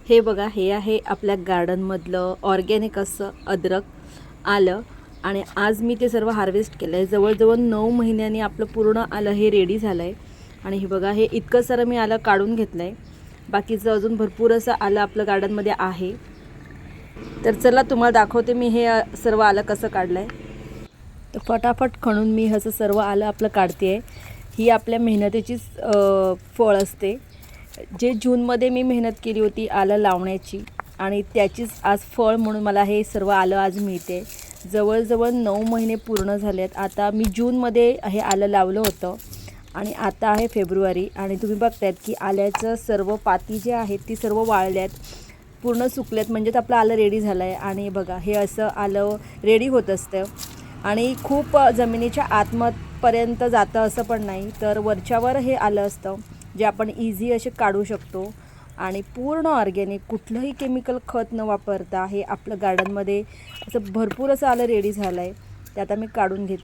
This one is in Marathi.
हे बघा, हे आहे आपल्या गार्डनमधलं ऑर्गॅनिक असं अद्रक आलं आणि आज मी ते सर्व हार्वेस्ट केलं आहे. जवळजवळ 9 महिन्यांनी आपलं पूर्ण आलं हे रेडी झालं आहे. आणि हे बघा, हे इतकं सारं मी आलं काढून घेतलं आहे. बाकीचं अजून भरपूर असं आलं आपलं गार्डनमध्ये आहे. तर चला तुम्हाला दाखवते मी हे सर्व आलं कसं काढलं आहे. तर फटाफट खणून मी असं सर्व आलं आपलं काढते आहे. ही आपल्या मेहनतीचीच फळ असते. जे जूनमध्ये मी मेहनत केली होती आलं लावण्याची आणि त्याचीच आज फळ म्हणून मला हे सर्व आलं आज मिळते. जवळजवळ 9 महिने पूर्ण झाले आहेत. आता मी जूनमध्ये हे आलं लावलं होतं आणि आता आहे फेब्रुवारी आणि तुम्ही बघतायत की आल्याचं सर्व पाती जे आहेत ती सर्व वाळल्यात, पूर्ण सुकल्यात, म्हणजेच आपलं आलं रेडी झालं आहे. आणि बघा, हे असं आलं रेडी होत असतं आणि खूप जमिनीच्या आतपर्यंत जातं असं पण नाही, तर वरच्यावर हे आलं असतं जे आपण इझी असे काढू शकतो. आणि पूर्ण ऑर्गॅनिक, कुठलंही केमिकल खत न वापरता हे आपलं गार्डनमध्ये असं भरपूर असं आलं रेडी झालं आहे. ते आता मी काढून घेते.